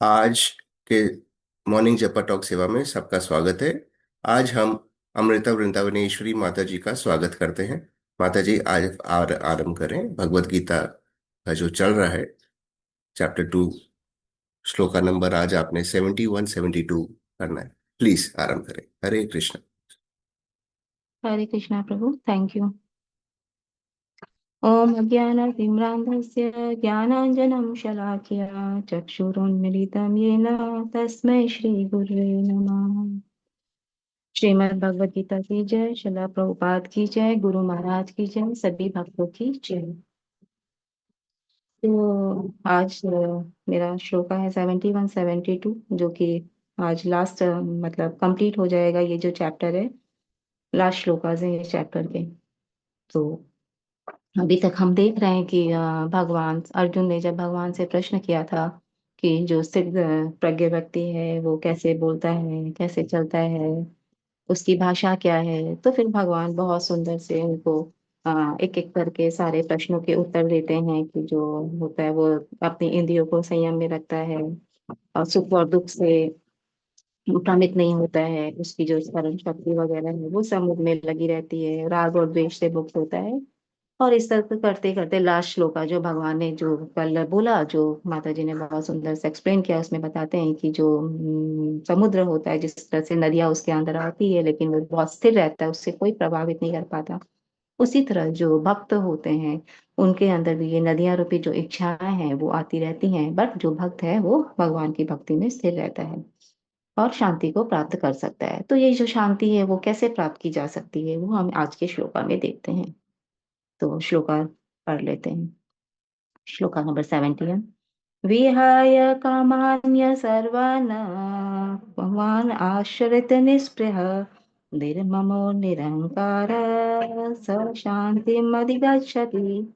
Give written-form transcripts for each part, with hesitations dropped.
आज के मॉर्निंग जपा टॉक सेवा में सबका स्वागत है। आज हम अमृता वृंदावनेश्वरी माता जी का स्वागत करते हैं। माता जी आज आरंभ करें। भगवत गीता का जो चल रहा है, चैप्टर 2, श्लोका नंबर आज आपने 71 72 करना है। प्लीज आरंभ करें। हरे कृष्ण। हरे कृष्णा प्रभु, थैंक यू। ओम अज्ञानतिम्रान्धस्य ज्ञानाञ्जनं शलाकया चक्षुरुन्मिलितं येन तस्मै श्रीगुरुवे नमः। श्रीमद् भगवद गीता की जय, श्रील प्रभुपाद की जय, गुरु महाराज की जय, सभी भक्तों की जय। तो आज मेरा श्लोका है 71 72, जो कि आज लास्ट मतलब कंप्लीट हो जाएगा। ये जो चैप्टर है, लास्ट श्लोकाज है ये चैप्टर के। तो अभी तक हम देख रहे हैं कि भगवान अर्जुन ने जब भगवान से प्रश्न किया था कि जो सिद्ध प्रज्ञ व्यक्ति है वो कैसे बोलता है, कैसे चलता है, उसकी भाषा क्या है, तो फिर भगवान बहुत सुंदर से उनको एक एक करके सारे प्रश्नों के उत्तर देते हैं कि जो होता है वो अपनी इंद्रियों को संयम में रखता है और सुख और दुख से भ्रमित नहीं होता है, उसकी जो स्मरण शक्ति वगैरह है वो समुद्र में लगी रहती है, राग और द्वेष से मुक्त होता है। और इस तरह करते करते लास्ट श्लोक का जो भगवान ने जो कल बोला, जो माता जी ने बहुत सुंदर से एक्सप्लेन किया, उसमें बताते हैं कि जो समुद्र होता है, जिस तरह से नदियां उसके अंदर आती है लेकिन वो बहुत स्थिर रहता है, उससे कोई प्रभावित नहीं कर पाता। उसी तरह जो भक्त होते हैं उनके अंदर भी ये नदियां रूपी जो इच्छाएं हैं वो आती रहती हैं, बट जो भक्त है वो भगवान की भक्ति में स्थिर रहता है और शांति को प्राप्त कर सकता है। तो ये जो शांति है वो कैसे प्राप्त की जा सकती है, वो हम आज के श्लोका में देखते हैं। तो श्लोका पढ़ लेते हैं। श्लोका नंबर 71। विहाय कामान्य सर्वान् भवान् आश्रित निःस्पृह निर्ममो निरहंकार स शांतिम् अधिगच्छति।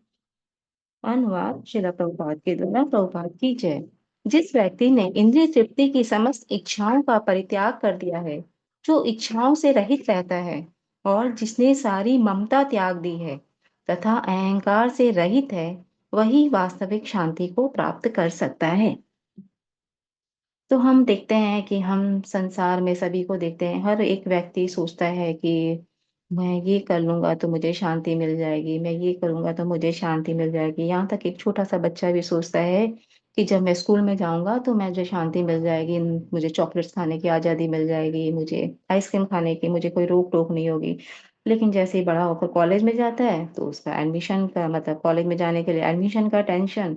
अनुवाद श्रील प्रभुपाद के द्वारा। प्रभुपाद की जय। जिस व्यक्ति ने इंद्रिय तृप्ति की समस्त इच्छाओं का परित्याग कर दिया है, जो इच्छाओं से रहित रहता है और जिसने सारी ममता त्याग दी है तथा अहंकार से रहित है, वही वास्तविक शांति को प्राप्त कर सकता है। तो हम देखते हैं कि हम संसार में सभी को देखते हैं, हर एक व्यक्ति सोचता है कि मैं ये कर लूंगा तो मुझे शांति मिल जाएगी, मैं ये करूंगा तो मुझे शांति मिल जाएगी। यहाँ तक एक छोटा सा बच्चा भी सोचता है कि जब मैं स्कूल में जाऊंगा तो मुझे शांति मिल जाएगी, मुझे चॉकलेट्स खाने की आज़ादी मिल जाएगी, मुझे आइसक्रीम खाने की मुझे कोई रोक टोक नहीं होगी। लेकिन जैसे ही बड़ा होकर कॉलेज में जाता है तो उसका एडमिशन का मतलब कॉलेज में जाने के लिए एडमिशन का टेंशन,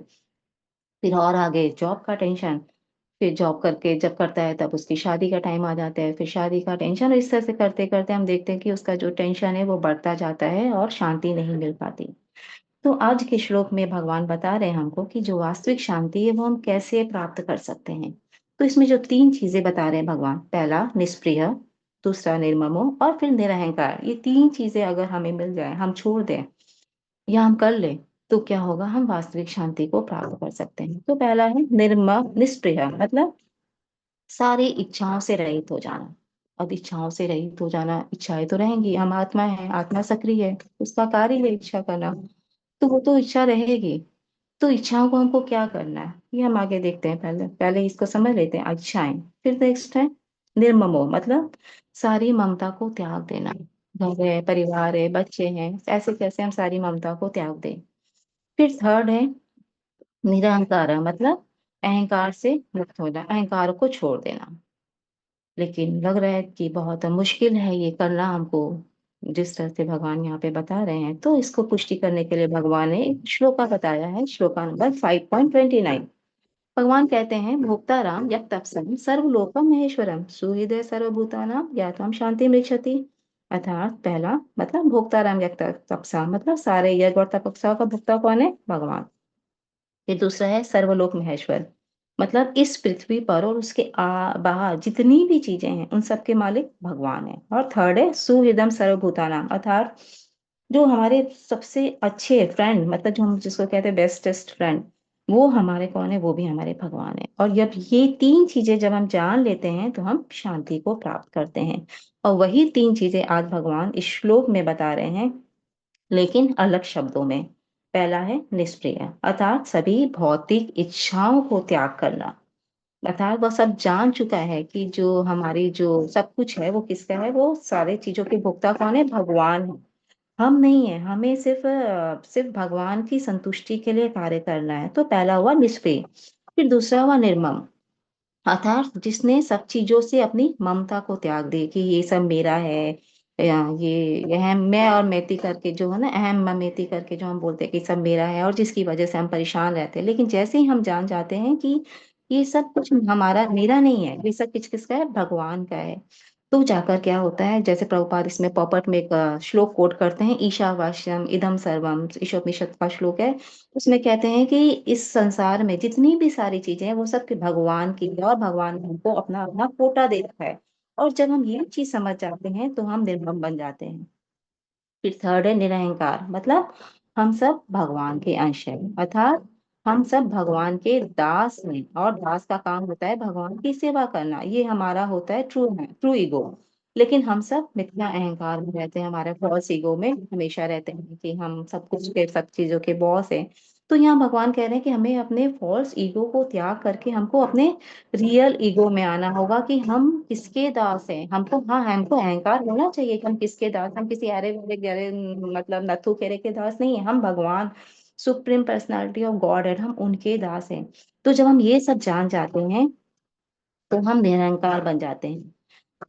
फिर और आगे जॉब का टेंशन, फिर जॉब करके जब करता है तब उसकी शादी का टाइम आ जाता है, फिर शादी का टेंशन। और इस तरह से करते करते हम देखते हैं कि उसका जो टेंशन है वो बढ़ता जाता है और शांति नहीं मिल पाती। तो आज के श्लोक में भगवान बता रहे हैं हमको कि जो वास्तविक शांति है वो हम कैसे प्राप्त कर सकते हैं। तो इसमें जो तीन चीजें बता रहे हैं भगवान, पहला निष्प्रिय, दूसरा निर्ममो और फिर निरहंकार, ये तीन चीजें अगर हमें मिल जाए, हम छोड़ दें या हम कर ले, तो क्या होगा, हम वास्तविक शांति को प्राप्त कर सकते हैं। तो पहला है निर्मम निष्प्रिय, मतलब सारी इच्छाओं से रहित हो जाना। अब इच्छाओं से रहित हो जाना, इच्छाएं तो रहेंगी, हम आत्मा है, आत्मा सक्रिय है, उसका कार्य है इच्छा करना, तो वो तो इच्छा रहेगी। तो इच्छाओं को हमको क्या करना है ये हम आगे देखते हैं। पहले पहले इसको समझ लेते हैं, इच्छाएं। फिर नेक्स्ट है निर्ममो, मतलब सारी ममता को त्याग देना। घर है, परिवार है, बच्चे हैं, ऐसे कैसे हम सारी ममता को त्याग दें। फिर थर्ड है निरहंकार, मतलब अहंकार से मुक्त होना, अहंकार को छोड़ देना। लेकिन लग रहा है कि बहुत मुश्किल है ये करना हमको, जिस तरह से भगवान यहाँ पे बता रहे हैं। तो इसको पुष्टि करने के लिए भगवान ने एक श्लोका बताया है, श्लोका नंबर 5.29। भगवान कहते हैं, भोक्ताराम यत् तपसम सर्वलोकम महेश्वरम सुहृदय सर्वभूतानां ज्ञातम शांति मृक्षति। अर्थात पहला मतलब भोक्ताराम यत् तपसा, मतलब सारे यज्ञ और तपस्या का भोक्ता कौन है, भगवान। फिर दूसरा है सर्वलोक महेश्वर, मतलब इस पृथ्वी पर और उसके बाहर जितनी भी चीजें हैं उन सब के मालिक भगवान है। और थर्ड है सुहृदम सर्वभूतानाम, अर्थात जो हमारे सबसे अच्छे फ्रेंड, मतलब जो हम जिसको कहते हैं बेस्टेस्ट फ्रेंड, वो हमारे कौन है, वो भी हमारे भगवान है। और जब ये तीन चीजें जब हम जान लेते हैं तो हम शांति को प्राप्त करते हैं। और वही तीन चीजें आज भगवान इस श्लोक में बता रहे हैं, लेकिन अलग शब्दों में। पहला है निष्क्रिय, अर्थात सभी भौतिक इच्छाओं को त्याग करना। अर्थात वह सब जान चुका है कि जो हमारी जो सब कुछ है वो किसका है, वो सारे चीजों के भोक्ता कौन है, भगवान है। हम नहीं है, हमें सिर्फ भगवान की संतुष्टि के लिए कार्य करना है। तो पहला हुआ निष्क्रिय। फिर दूसरा हुआ निर्मम, अर्थात जिसने सब चीजों से अपनी ममता को त्याग दी कि ये सब मेरा है, या ये अहम मैं और मैती करके जो है ना, अहम ममेती करके जो हम बोलते हैं कि सब मेरा है, और जिसकी वजह से हम परेशान रहते हैं। लेकिन जैसे ही हम जान जाते हैं कि ये सब कुछ हमारा मेरा नहीं है, ये सब किसका है, भगवान का है, तो जाकर क्या होता है, जैसे प्रभुपाद इसमें पॉपट में एक श्लोक कोट करते हैं, ईशावास्यम इदम सर्वम, ईशोपनिषद का श्लोक है। उसमें कहते हैं कि इस संसार में जितनी भी सारी चीजें हैं वो सब के भगवान की है, और भगवान ने हमको अपना अपना कोटा दे रखा है। और जब हम ये चीज समझ जाते हैं तो हम निर्मम बन जाते हैं। फिर थर्ड है निरहंकार, मतलब हम सब भगवान के अंश हैं, अर्थात हम सब भगवान के दास हैं, और दास का काम होता है भगवान की सेवा करना, ये हमारा होता है ट्रू ईगो। लेकिन हम सब मिथ्या अहंकार में रहते हैं, हमारे फॉल्स ईगो में हमेशा रहते हैं कि हम सब कुछ के सब चीजों के बॉस हैं। तो यहाँ भगवान कह रहे हैं कि हमें अपने फॉल्स ईगो को त्याग करके हमको अपने रियल ईगो में आना होगा कि हम किसके दास हैं। हमको, हाँ, हमको अहंकार होना चाहिए कि हम किसके दास, हम किसी अरे वरे गरे मतलब नथु खेरे के दास नहीं है, हम भगवान सुप्रीम पर्सनालिटी ऑफ गॉड है, हम उनके दास हैं। तो जब हम ये सब जान जाते हैं तो हम निरंकार बन जाते हैं।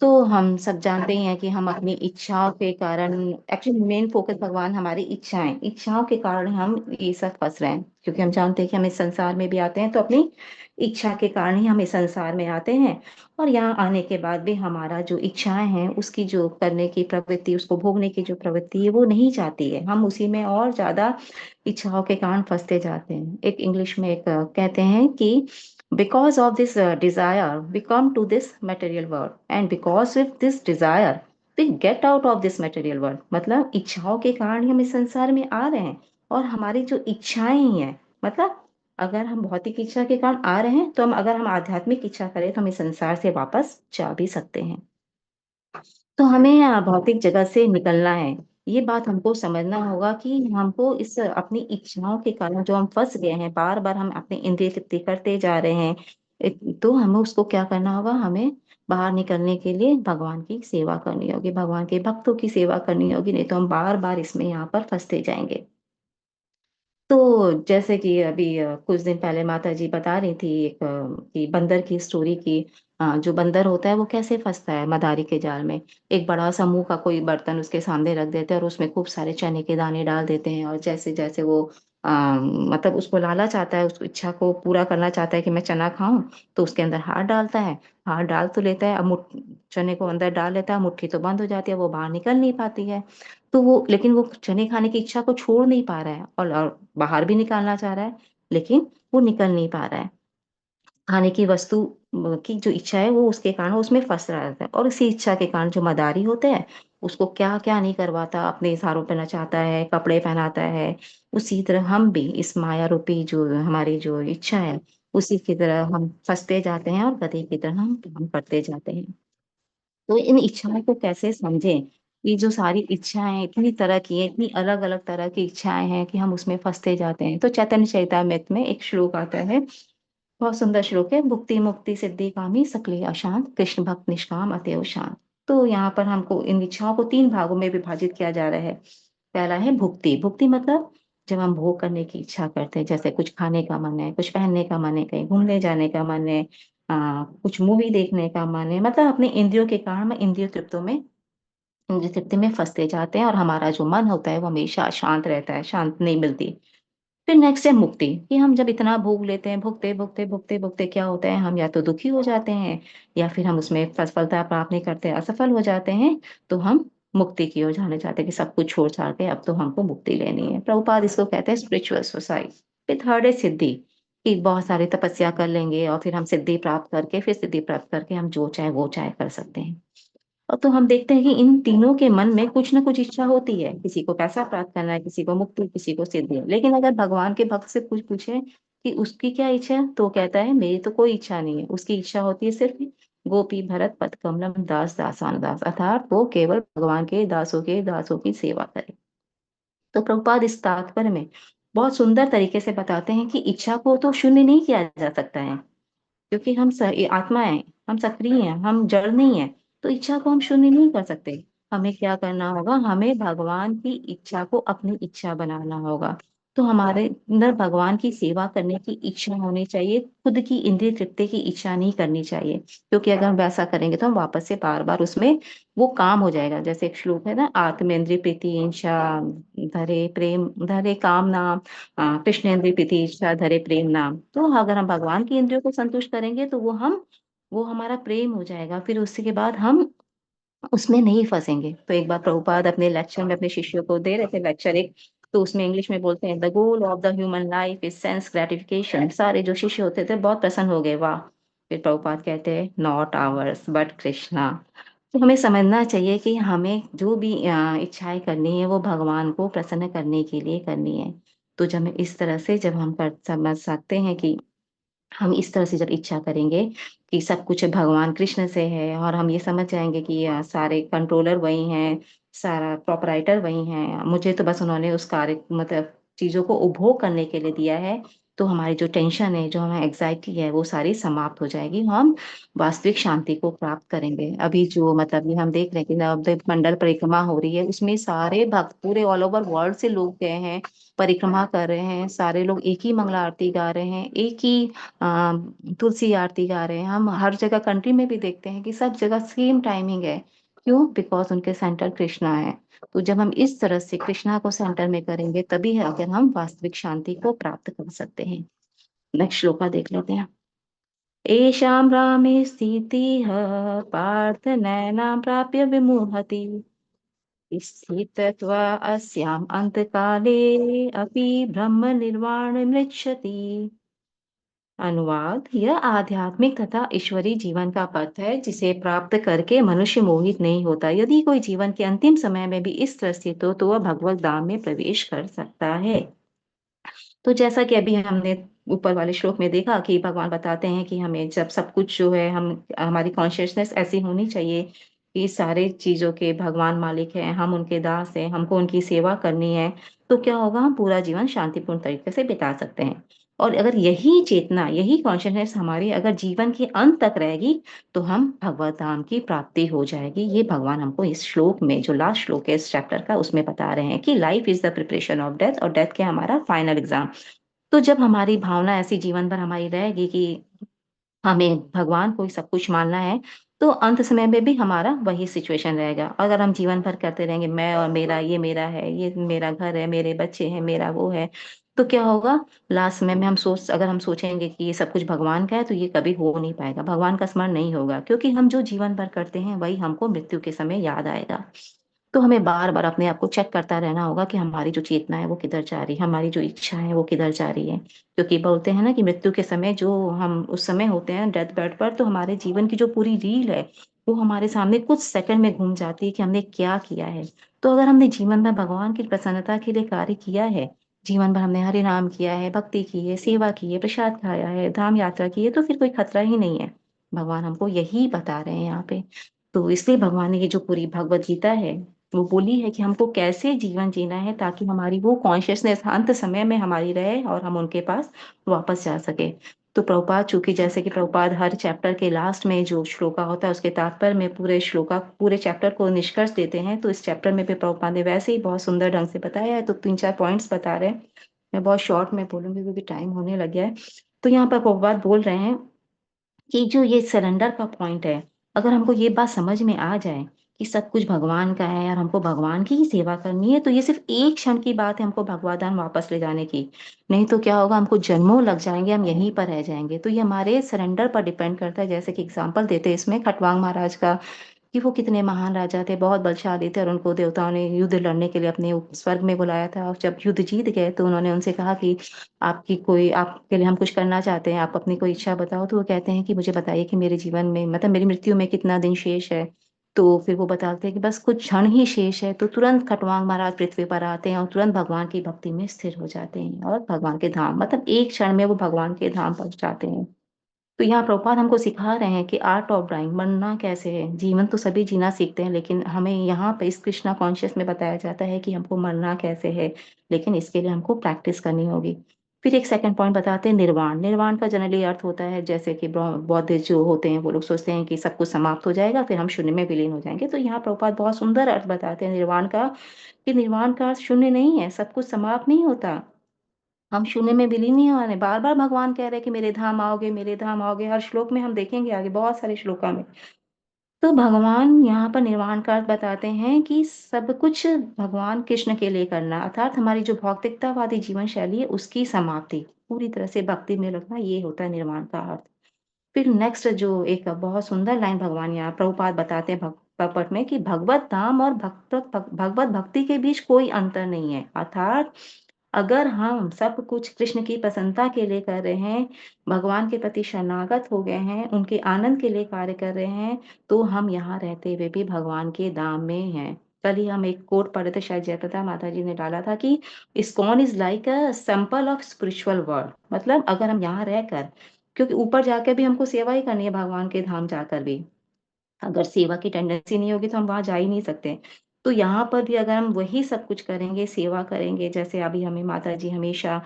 तो हम सब जानते ही हैं कि हम अपनी इच्छाओं के कारण, एक्चुअली मेन फोकस भगवान हमारी इच्छाओं के कारण हम ये सब फंस रहे हैं, क्योंकि हम जानते हैं कि हम इस संसार में भी आते हैं तो अपनी इच्छा के कारण ही हम इस संसार में आते हैं। और यहाँ आने के बाद भी हमारा जो इच्छाएं हैं उसकी जो करने की प्रवृत्ति, उसको भोगने की जो प्रवृत्ति है वो नहीं चाहती है, हम उसी में और ज्यादा इच्छाओं के कारण फंसते जाते हैं। एक इंग्लिश में एक कहते हैं कि because of this desire we come to this material world, and because of this desire we get out of this material world, मतलब इच्छाओं के कारण ही हम इस संसार में आ रहे हैं। और हमारी जो इच्छाएं ही हैं, मतलब अगर हम भौतिक इच्छा के कारण आ रहे हैं तो हम, अगर हम आध्यात्मिक इच्छा करें तो हम इस संसार से वापस जा भी सकते हैं। तो हमें भौतिक जगत से निकलना है। ये बात हमको समझना होगा कि हमको इस अपनी इच्छाओं के कारण जो हम फंस गए हैं, बार बार हम अपनी इंद्रिय तृप्ति करते जा रहे हैं, तो हमें उसको क्या करना होगा, हमें बाहर निकलने के लिए भगवान की सेवा करनी होगी, भगवान के भक्तों की सेवा करनी होगी, नहीं तो हम बार बार इसमें यहाँ पर फंसते जाएंगे। तो जैसे कि अभी कुछ दिन पहले माता जी बता रही थी एक कि बंदर की स्टोरी की, जो बंदर होता है वो कैसे फंसता है मदारी के जाल में। एक बड़ा सा मुंह का कोई बर्तन उसके सामने रख देते हैं और उसमें खूब सारे चने के दाने डाल देते हैं, और जैसे जैसे वो मतलब उसको लालच आता है, उसको इच्छा को पूरा करना चाहता है कि मैं चना खाऊं, तो उसके अंदर हाथ डालता है। हाथ डाल तो लेता है, अब चने को अंदर डाल लेता है, मुट्ठी तो बंद हो जाती है, वो बाहर निकल नहीं पाती है। तो वो, लेकिन वो चने खाने की इच्छा को छोड़ नहीं पा रहा है, और बाहर भी निकालना चाह रहा है, लेकिन वो निकल नहीं पा रहा है। खाने की वस्तु की जो इच्छा है वो उसके कारण वो उसमें फंस रहा है, और इसी इच्छा के कारण जो मदारी होते हैं उसको क्या क्या नहीं करवाता, अपने इशारों पे नचाता है, कपड़े पहनाता है। उसी तरह हम भी इस माया रूपी जो हमारी जो इच्छा है, उसी की तरह हम फंसते जाते हैं और गधे की तरह हम काम करते जाते हैं। तो इन इच्छाओं को कैसे समझें, ये जो सारी इच्छाएं इतनी तरह की है, इतनी अलग अलग तरह की इच्छाएं हैं कि हम उसमें फंसते जाते हैं। तो चैतन्य चैतामृत में एक श्लोक आता है, बहुत सुंदर श्लोक है, भुक्ति मुक्ति सिद्धि कामी सकले अशांत, कृष्ण भक्त निष्काम अतएव शांत। तो यहाँ पर हमको इन इच्छाओं को तीन भागों में विभाजित किया जा रहा है। पहला है भुक्ति। भुक्ति मतलब जब हम भोग करने की इच्छा करते हैं, जैसे कुछ खाने का मन है, कुछ पहनने का मन है, कहीं घूमने जाने का मन है, कुछ मूवी देखने का मन है, मतलब अपने इंद्रियों के कारण हम इंद्रिय तृप्तों में, इंद्रिय तृप्ति में फंसते जाते हैं, और हमारा जो मन होता है वो हमेशा अशांत रहता है, शांत नहीं मिलती। फिर नेक्स्ट है मुक्ति, कि हम जब इतना भोग लेते हैं, भुगते भुगते भुगते भुगते क्या होता है, हम या तो दुखी हो जाते हैं, या फिर हम उसमें सफलता प्राप्त नहीं करते, असफल हो जाते हैं। तो हम मुक्ति की ओर जाने चाहते हैं कि सब कुछ छोड़ छाड़ के अब तो हमको मुक्ति लेनी है। प्रभुपाद इसको कहते हैं स्पिरिचुअल सुसाइड। फिर थर्ड है सिद्धि, कि बहुत सारी तपस्या कर लेंगे और फिर हम सिद्धि प्राप्त करके, फिर सिद्धि प्राप्त करके हम जो चाहे वो चाहे कर सकते हैं। और तो हम देखते हैं कि इन तीनों के मन में कुछ ना कुछ इच्छा होती है, किसी को पैसा प्राप्त करना है, किसी को मुक्ति, किसी को सिद्धि। लेकिन अगर भगवान के भक्त से कुछ पूछे कि उसकी क्या इच्छा है, तो कहता है मेरी तो कोई इच्छा नहीं है, उसकी इच्छा होती है सिर्फ गोपी भरत पद कमलम दास दासानुदास, अर्थात वो केवल भगवान के दासों की सेवा करे। तो प्रभुपाद इस तात्पर्य में बहुत सुंदर तरीके से बताते हैं कि इच्छा को तो शून्य नहीं किया जा सकता है, क्योंकि ये आत्मा है, हम सक्रिय हैं, हम जड़ नहीं है। तो इच्छा को हम शून्य नहीं कर सकते। हमें क्या करना होगा, हमें भगवान की इच्छा को अपनी इच्छा बनाना होगा। तो हमारे अंदर भगवान की सेवा करने की इच्छा होनी चाहिए, खुद की इंद्रिय तृप्ति की इच्छा नहीं करनी चाहिए। क्योंकि अगर हम वैसा करेंगे तो हम वापस से बार बार उसमें वो काम हो जाएगा। जैसे एक श्लोक है ना, आत्मेंद्रिय प्रीति इच्छा धरे प्रेम, धरे काम नाम, कृष्णेंद्रिय प्रीति इच्छा धरे प्रेम नाम। तो अगर हम भगवान की इंद्रियों को संतुष्ट करेंगे तो वो हमारा प्रेम हो जाएगा। फिर उसके बाद हम उसमें नहीं फंसेंगे। तो एक बार प्रभुपाद अपने लेक्चर में अपने शिष्यों को दे रहे थे लेक्चर एक, तो उसमें इंग्लिश में बोलते हैं, the goal of the human life is sense gratification. सारे जो शिष्य होते थे बहुत प्रसन्न हो गए, वाह। फिर प्रभुपाद कहते हैं, नॉट आवर्स बट कृष्णा। तो हमें समझना चाहिए कि हमें जो भी इच्छाएं करनी है वो भगवान को प्रसन्न करने के लिए करनी है। तो जब हम इस तरह से जब हम कर समझ सकते हैं कि हम इस तरह से जब इच्छा करेंगे कि सब कुछ भगवान कृष्ण से है, और हम ये समझ जाएंगे कि सारे कंट्रोलर वही हैं, सारा प्रोपराइटर वही हैं, मुझे तो बस उन्होंने उस कार्य मतलब चीजों को उपभोग करने के लिए दिया है। तो हमारी जो टेंशन है, जो हमें एग्जाइटी है, वो सारी समाप्त हो जाएगी। हम वास्तविक शांति को प्राप्त करेंगे। अभी जो मतलब ये हम देख रहे हैं कि नवद्वीप मंडल परिक्रमा हो रही है, उसमें सारे भक्त पूरे ऑल ओवर वर्ल्ड से लोग गए हैं, परिक्रमा कर रहे हैं। सारे लोग एक ही मंगला आरती गा रहे हैं, एक ही आ, तुलसी आरती गा रहे हैं। हम हर जगह कंट्री में भी देखते हैं कि सब जगह सेम टाइमिंग है। क्यों? बिकॉज उनके सेंटर कृष्णा है। तो जब हम इस तरह से कृष्णा को सेंटर में करेंगे, तभी है अगर हम वास्तविक शांति को प्राप्त कर सकते हैं। नेक्स्ट श्लोका देख लेते हैं। एषां रामे स्थितिः पार्थ नैनां प्राप्य विमुहति, स्थित्वा अस्याम् अन्तकाले अपि ब्रह्म निर्वाण मृच्छति। अनुवाद: यह आध्यात्मिक तथा ईश्वरीय जीवन का पथ है, जिसे प्राप्त करके मनुष्य मोहित नहीं होता। यदि कोई जीवन के अंतिम समय में भी इस तरह स्थित हो, तो वह भगवत धाम में प्रवेश कर सकता है। तो जैसा कि अभी हमने ऊपर वाले श्लोक में देखा कि भगवान बताते हैं कि हमें जब सब कुछ जो है, हम हमारी कॉन्शियसनेस ऐसी होनी चाहिए कि सारे चीजों के भगवान मालिक हैं, हम उनके दास हैं, हमको उनकी सेवा करनी है। तो क्या होगा, हम पूरा जीवन शांतिपूर्ण तरीके से बिता सकते हैं। और अगर यही चेतना, यही कॉन्शियसनेस हमारी अगर जीवन के अंत तक रहेगी, तो हम भगवत धाम की प्राप्ति हो जाएगी। ये भगवान हमको इस श्लोक में, जो लास्ट श्लोक है इस चैप्टर का, उसमें बता रहे हैं कि life is the preparation of death, और डेथ के हमारा फाइनल एग्जाम। तो जब हमारी भावना ऐसी जीवन भर हमारी रहेगी कि हमें भगवान को ही सब कुछ मानना है, तो अंत समय में भी हमारा वही सिचुएशन रहेगा। अगर हम जीवन भर करते रहेंगे मैं और मेरा, ये मेरा है, ये मेरा घर है, मेरे बच्चे हैं, मेरा वो है, तो क्या होगा, लास्ट समय में अगर हम सोचेंगे कि ये सब कुछ भगवान का है, तो ये कभी हो नहीं पाएगा, भगवान का स्मरण नहीं होगा। क्योंकि हम जो जीवन भर करते हैं वही हमको मृत्यु के समय याद आएगा। तो हमें बार बार अपने आप को चेक करता रहना होगा कि हमारी जो चेतना है वो किधर जा रही है, हमारी जो इच्छा है वो किधर जा रही है। क्योंकि बोलते हैं ना कि मृत्यु के समय जो हम उस समय होते हैं डेथ बेड पर, तो हमारे जीवन की जो पूरी रील है वो हमारे सामने कुछ सेकंड में घूम जाती है कि हमने क्या किया है। तो अगर हमने जीवन में भगवान की प्रसन्नता के लिए कार्य किया है, जीवन भर हमने हरि नाम किया है, भक्ति की है, सेवा की है, प्रसाद खाया है, धाम यात्रा की है, तो फिर कोई खतरा ही नहीं है। भगवान हमको यही बता रहे हैं यहाँ पे। तो इसलिए भगवान ने ये जो पूरी भगवत गीता है वो बोली है कि हमको कैसे जीवन जीना है, ताकि हमारी वो कॉन्शियसनेस अंत समय में हमारी रहे और हम उनके पास वापस जा सके। तो प्रभुपाद, चूंकि जैसे कि प्रभुपाद हर चैप्टर के लास्ट में जो श्लोका होता है उसके तात्पर्य में पूरे चैप्टर को निष्कर्ष देते हैं, तो इस चैप्टर में भी प्रभुपाद ने वैसे ही बहुत सुंदर ढंग से बताया है। तो तीन चार पॉइंट्स बता रहे हैं, मैं बहुत शॉर्ट में बोलूंगी क्योंकि टाइम होने लग गया है। तो यहाँ पर प्रभुपाद बोल रहे हैं कि जो ये सरेंडर का पॉइंट है, अगर हमको ये बात समझ में आ जाए कि सब कुछ भगवान का है और हमको भगवान की ही सेवा करनी है, तो ये सिर्फ एक क्षण की बात है हमको भगवत धाम वापस ले जाने की। नहीं तो क्या होगा, हमको जन्मों लग जाएंगे, हम यहीं पर रह जाएंगे। तो ये हमारे सरेंडर पर डिपेंड करता है। जैसे कि एग्जाम्पल देते हैं इसमें खटवांग महाराज का, कि वो कितने महान राजा थे, बहुत बलशाली थे, और उनको देवताओं ने युद्ध लड़ने के लिए अपने स्वर्ग में बुलाया था। और जब युद्ध जीत गए तो उन्होंने उनसे कहा कि आपके लिए हम कुछ करना चाहते हैं, आप अपनी कोई इच्छा बताओ। तो वो कहते हैं कि मुझे बताइए कि मेरे जीवन में, मतलब मेरी मृत्यु में कितना दिन शेष है। तो फिर वो बताते हैं कि बस कुछ क्षण ही शेष है। तो तुरंत खटवांग महाराज पृथ्वी पर आते हैं और तुरंत भगवान की भक्ति में स्थिर हो जाते हैं, और भगवान के धाम, मतलब एक क्षण में वो भगवान के धाम पहुंच जाते हैं। तो यहाँ प्रभुपाद हमको सिखा रहे हैं कि आर्ट ऑफ ड्राइंग, मरना कैसे है। जीवन तो सभी जीना सीखते हैं, लेकिन हमें यहाँ पे इस कृष्णा कॉन्शियस में बताया जाता है कि हमको मरना कैसे है। लेकिन इसके लिए हमको प्रैक्टिस करनी होगी। फिर एक सेकंड पॉइंट बताते हैं निर्वाण। निर्वाण का जनरली अर्थ होता है, जैसे कि बौद्ध जो होते हैं वो लोग सोचते हैं कि सब कुछ समाप्त हो जाएगा फिर हम शून्य में विलीन हो जाएंगे। तो यहाँ प्रभुपाद बहुत सुंदर अर्थ बताते हैं निर्वाण का, कि निर्वाण का अर्थ शून्य नहीं है, सब कुछ समाप्त नहीं होता, हम शून्य में विलीन नहीं हो रहे। बार बार भगवान कह रहे हैं कि मेरे धाम आओगे, मेरे धाम आओगे, हर श्लोक में हम देखेंगे आगे बहुत सारे श्लोका में। तो भगवान यहाँ पर निर्वाण का अर्थ बताते हैं कि सब कुछ भगवान कृष्ण के लिए करना, अर्थात हमारी जो भौतिकतावादी जीवन शैली है उसकी समाप्ति, पूरी तरह से भक्ति में लगना, ये होता है निर्वाण का अर्थ। फिर नेक्स्ट जो एक बहुत सुंदर लाइन भगवान यहाँ प्रभुपाद बताते हैं पपट में, कि भगवत धाम और भगवत भक्ति के बीच कोई अंतर नहीं है। अर्थात अगर हम सब कुछ कृष्ण की प्रसन्नता के लिए कर रहे हैं, भगवान के प्रति शरणागत हो गए हैं, उनके आनंद के लिए कार्य कर रहे हैं, तो हम यहाँ रहते हुए भी भगवान के धाम में हैं। कल ही हम एक कोट पढ़े थे, शायद जयप्रदा माता जी ने डाला था कि ISKCON is like a sample of spiritual world. मतलब अगर हम यहाँ रहकर, क्योंकि ऊपर जाकर भी हमको सेवा ही करनी है भगवान के धाम जाकर भी, अगर सेवा की टेंडेंसी नहीं होगी तो हम वहां जा ही नहीं सकते। तो यहाँ पर भी अगर हम वही सब कुछ करेंगे, सेवा करेंगे, जैसे अभी हमें माता जी हमेशा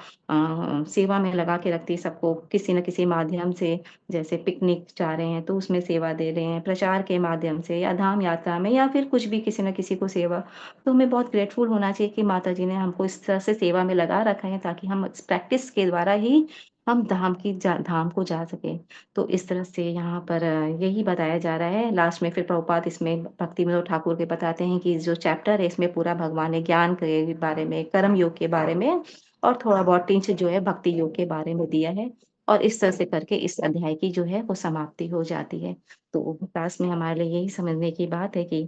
सेवा में लगा के रखती है सबको किसी न किसी माध्यम से, जैसे पिकनिक जा रहे हैं तो उसमें सेवा दे रहे हैं, प्रचार के माध्यम से, या धाम यात्रा में, या फिर कुछ भी किसी न किसी को सेवा। तो हमें बहुत ग्रेटफुल होना चाहिए कि माता जी ने हमको इस तरह से सेवा में लगा रखा है, ताकि हम इस प्रैक्टिस के द्वारा ही हम धाम को जा सके। तो इस तरह से यहाँ पर यही बताया जा रहा है। लास्ट में फिर प्रभुपाद इसमें भक्ति विनोद ठाकुर के बताते हैं कि जो चैप्टर है इसमें पूरा भगवान ने ज्ञान के बारे में, कर्म योग के बारे में, और थोड़ा बहुत टिंच जो है भक्ति योग के बारे में दिया है। और इस तरह से करके इस अध्याय की जो है वो समाप्ति हो जाती है। तो क्लास में हमारे लिए यही समझने की बात है कि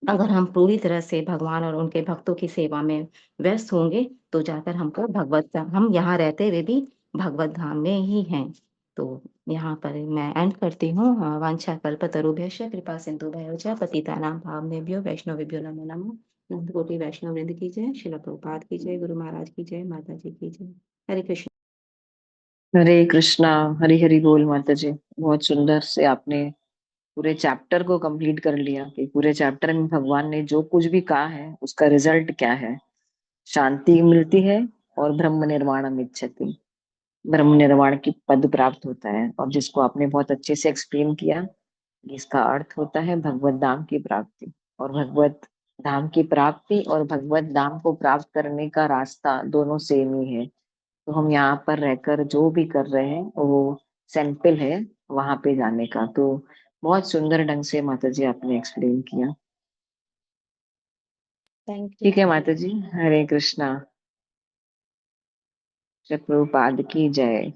अगर हम पूरी तरह से भगवान और उनके भक्तों की सेवा में व्यस्त होंगे, तो जाकर हमको हम यहाँ रहते हुए भी भगवत धाम में ही हैं। तो यहाँ पर मैं एंड करती हूँ। वांछा कल्पतरुभ्यश्च कृपा सिंधुभ्यो च पतितानां पावनेभ्यो वैष्णवेभ्यो नमो नमः। नंद कोटि वैष्णव वृंद की जय, शिल प्रभुपाद की जय, गुरु महाराज की जय, माता जी की जय। हरे कृष्ण। हरे कृष्णा। हरि हरि बोल माता जी। बहुत सुंदर से आपने पूरे चैप्टर को कंप्लीट कर लिया कि पूरे चैप्टर में भगवान ने जो कुछ भी कहा है उसका रिजल्ट क्या है। शांति मिलती है और ब्रह्म निर्वाणम इच्छति, ब्रह्म निर्वाण की पद प्राप्त होता है। और जिसको आपने बहुत अच्छे से एक्सप्लेन किया, इसका अर्थ होता है भगवत धाम की प्राप्ति। और भगवत धाम की प्राप्ति और भगवत धाम को प्राप्त करने का रास्ता दोनों सेम ही है। तो हम यहाँ पर रहकर जो भी कर रहे हैं वो सैंपल है वहां पे जाने का। तो बहुत सुंदर ढंग से माता जी आपने एक्सप्लेन किया। Thank you. ठीक है माता जी। हरे कृष्णा। प्रभुपाद की जय।